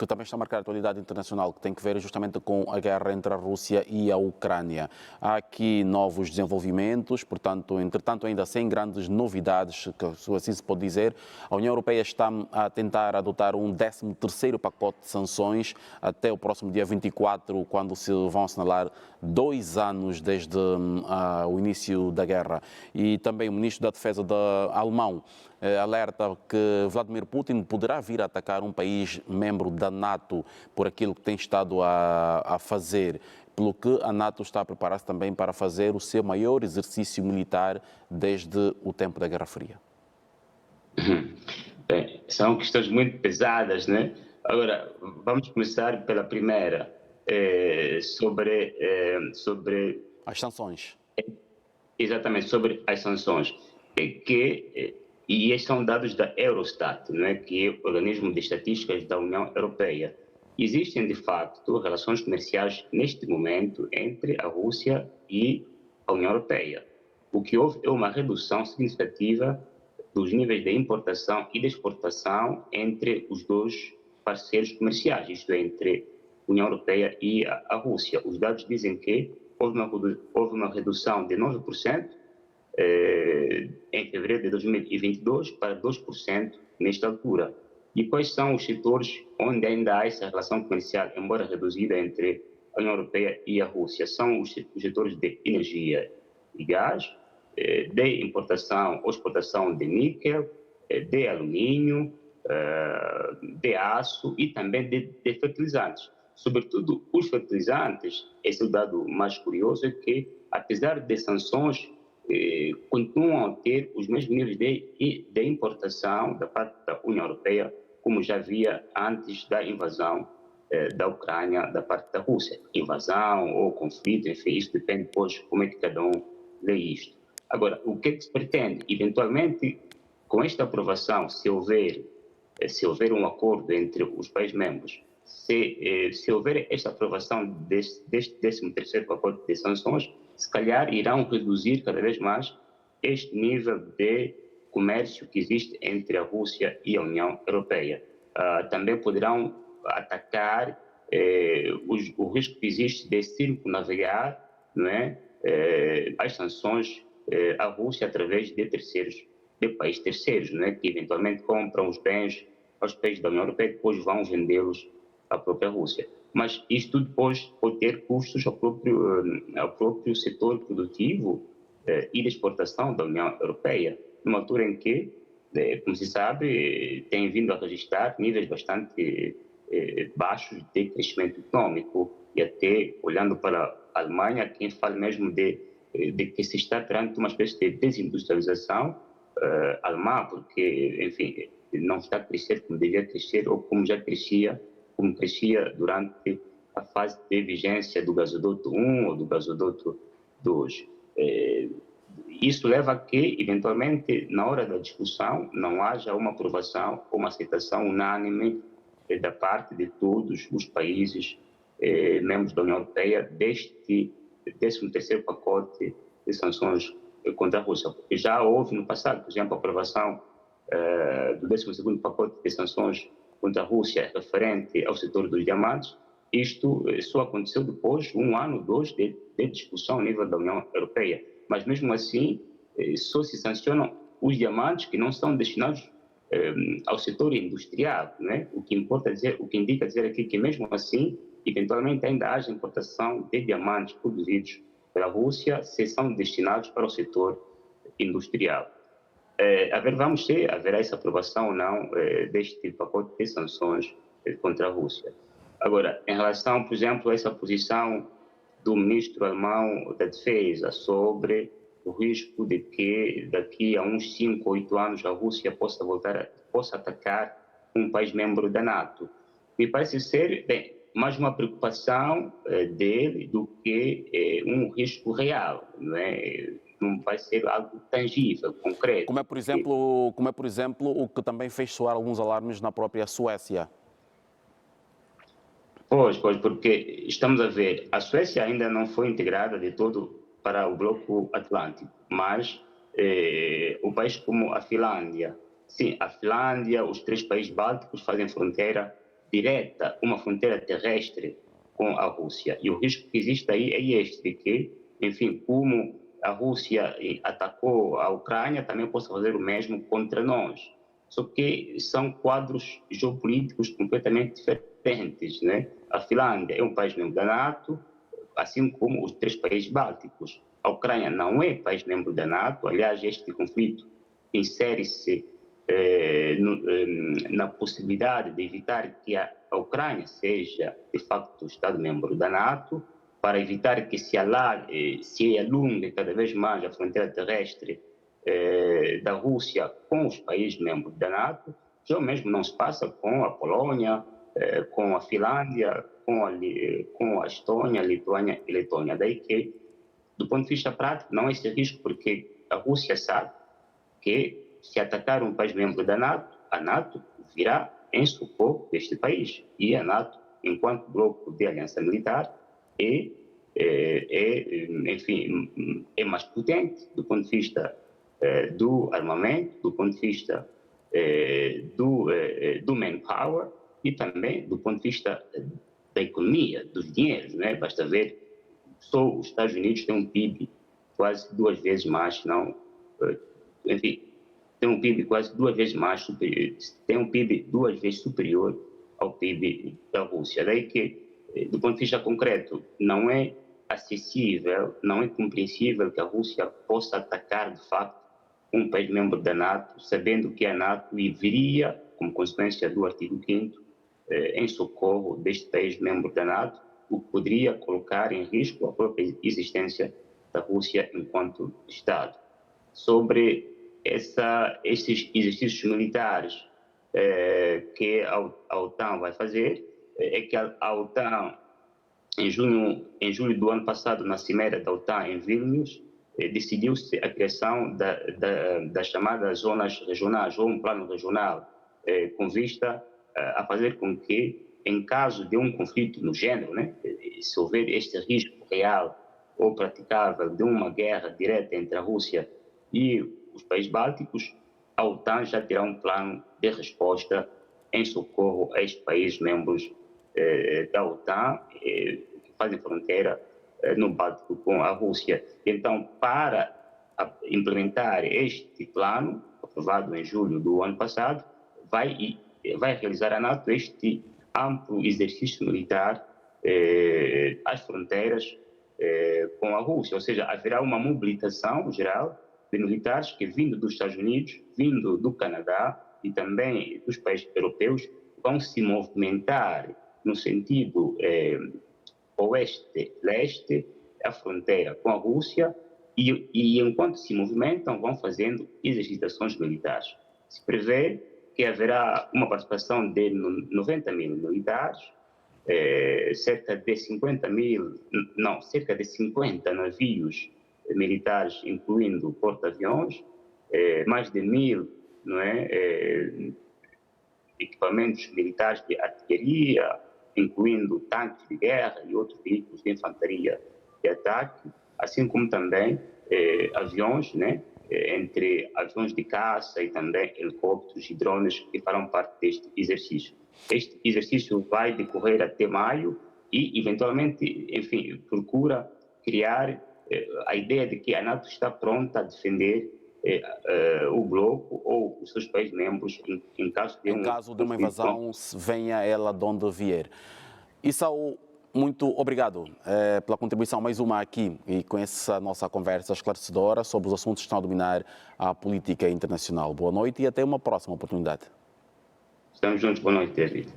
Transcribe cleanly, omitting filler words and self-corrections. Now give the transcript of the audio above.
que também está a marcar a atualidade internacional, que tem que ver justamente com a guerra entre a Rússia e a Ucrânia. Há aqui novos desenvolvimentos, portanto, entretanto, ainda sem grandes novidades, que assim se pode dizer. A União Europeia está a tentar adotar um 13º pacote de sanções até o próximo dia 24, quando se vão assinalar 2 anos desde o início da guerra. E também o ministro da Defesa alemão alerta que Vladimir Putin poderá vir a atacar um país membro da NATO por aquilo que tem estado a fazer, pelo que a NATO está a preparar-se também para fazer o seu maior exercício militar desde o tempo da Guerra Fria. Bem, são questões muito pesadas, né? Agora, vamos começar pela primeira, sobre as sanções. Exatamente, sobre as sanções, e estes são dados da Eurostat, não é? Que é o organismo de estatísticas da União Europeia. Existem, de facto, relações comerciais neste momento entre a Rússia e a União Europeia. O que houve é uma redução significativa dos níveis de importação e de exportação entre os dois parceiros comerciais, isto é, entre a União Europeia e a Rússia. Os dados dizem que houve uma redução de 9% em fevereiro de 2022 para 2% nesta altura. E quais são os setores onde ainda há essa relação comercial, embora reduzida, entre a União Europeia e a Rússia? São os setores de energia e gás, de importação ou exportação de níquel, de alumínio, de aço e também de fertilizantes. Sobretudo os fertilizantes, esse é o dado mais curioso, é que, apesar de sanções, continuam a ter os mesmos níveis de importação da parte da União Europeia, como já havia antes da invasão da Ucrânia da parte da Rússia. Invasão ou conflito, enfim, isso depende depois como é que cada um lê isto. Agora, o que é que se pretende? Eventualmente, com esta aprovação, se houver um acordo entre os países membros, se houver esta aprovação deste 13º pacote de sanções, se calhar irão reduzir cada vez mais este nível de comércio que existe entre a Rússia e a União Europeia. Também poderão atacar o risco que existe de circunnavegar, não é, as sanções à Rússia através de países terceiros, não é, que eventualmente compram os bens aos países da União Europeia e depois vão vendê-los à própria Rússia. Mas isto depois pode ter custos ao próprio setor produtivo e de exportação da União Europeia, numa altura em que, como se sabe, tem vindo a registrar níveis bastante baixos de crescimento econômico, e até, olhando para a Alemanha, quem fala mesmo de que se está perante uma espécie de desindustrialização alemã, porque, enfim, não está a crescer como devia crescer ou como crescia durante a fase de vigência do gasoduto 1 ou do gasoduto 2. Isso leva a que, eventualmente, na hora da discussão, não haja uma aprovação ou uma aceitação unânime da parte de todos os países membros da União Europeia deste 13º pacote de sanções contra a Rússia. Porque já houve no passado, por exemplo, a aprovação do 12º pacote de sanções contra a Rússia referente ao setor dos diamantes. Isto só aconteceu depois, 1 ano, 2, de discussão a nível da União Europeia. Mas mesmo assim, só se sancionam os diamantes que não são destinados ao setor industrial, né? O que indica dizer aqui que mesmo assim, eventualmente ainda haja importação de diamantes produzidos pela Rússia, se são destinados para o setor industrial. Vamos ver, haverá essa aprovação ou não deste pacote de sanções contra a Rússia. Agora, em relação, por exemplo, a essa posição do ministro alemão da Defesa sobre o risco de que daqui a uns 5 ou 8 anos a Rússia possa atacar um país membro da NATO, me parece ser mais uma preocupação dele do que um risco real, não é? Não vai ser algo tangível, concreto. Como é, por exemplo, o que também fez soar alguns alarmes na própria Suécia. Pois, porque estamos a ver, a Suécia ainda não foi integrada de todo para o bloco atlântico, mas um país como a Finlândia, sim, a Finlândia, os 3 países bálticos fazem fronteira direta, uma fronteira terrestre com a Rússia. E o risco que existe aí é este, de que, enfim, como a Rússia atacou a Ucrânia, também possa fazer o mesmo contra nós. Só que são quadros geopolíticos completamente diferentes, né? A Finlândia é um país membro da NATO, assim como os 3 países bálticos. A Ucrânia não é país membro da NATO, aliás, este conflito insere-se na possibilidade de evitar que a Ucrânia seja, de facto, Estado-membro da NATO, para evitar que se alongue cada vez mais a fronteira terrestre da Rússia com os países membros da NATO. Já o mesmo não se passa com a Polônia, com a Finlândia, com a Estônia, Lituânia e Letônia. Daí que, do ponto de vista prático, não há esse risco, porque a Rússia sabe que, se atacar um país membro da NATO, a NATO virá em socorro deste país. E a NATO, enquanto bloco de aliança militar, enfim, é mais potente do ponto de vista do armamento, do ponto de vista do manpower e também do ponto de vista da economia, dos dinheiros, né? Basta ver, só os Estados Unidos têm um PIB quase 2 vezes mais, não, enfim, tem um PIB quase 2 vezes mais, tem um PIB 2 vezes superior ao PIB da Rússia. Daí que, do ponto de vista concreto, não é acessível, não é compreensível que a Rússia possa atacar, de facto, um país membro da NATO, sabendo que a NATO viria, como consequência do artigo 5º, em socorro deste país membro da NATO, o que poderia colocar em risco a própria existência da Rússia enquanto Estado. Sobre esses exercícios militares que a OTAN vai fazer, é que a OTAN, em julho do ano passado, na cimeira da OTAN em Vilnius, decidiu-se a criação das chamadas zonas regionais, ou um plano regional, com vista a fazer com que, em caso de um conflito no género, né, se houver este risco real ou praticável de uma guerra direta entre a Rússia e os países bálticos, a OTAN já terá um plano de resposta em socorro a estes países membros da OTAN, que fazem fronteira no Báltico com a Rússia. Então, para implementar este plano, aprovado em julho do ano passado, vai realizar a NATO este amplo exercício militar às fronteiras com a Rússia, ou seja, haverá uma mobilização geral de militares que, vindo dos Estados Unidos, vindo do Canadá e também dos países europeus, vão se movimentar no sentido oeste-leste, a fronteira com a Rússia, e enquanto se movimentam, vão fazendo exercitações militares. Se prevê que haverá uma participação de 90 mil militares, cerca de 50 navios militares, incluindo porta-aviões, mais de 1.000, não é, equipamentos militares de artilharia, incluindo tanques de guerra e outros veículos de infantaria de ataque, assim como também aviões, né, entre aviões de caça e também helicópteros e drones que farão parte deste exercício. Este exercício vai decorrer até maio e, eventualmente, enfim, procura criar a ideia de que a NATO está pronta a defender o bloco ou os seus países membros em caso de uma invasão, venha ela de onde vier. Issao, muito obrigado pela contribuição, mais uma aqui, e com essa nossa conversa esclarecedora sobre os assuntos que estão a dominar a política internacional. Boa noite e até uma próxima oportunidade. Estamos juntos. Boa noite, David.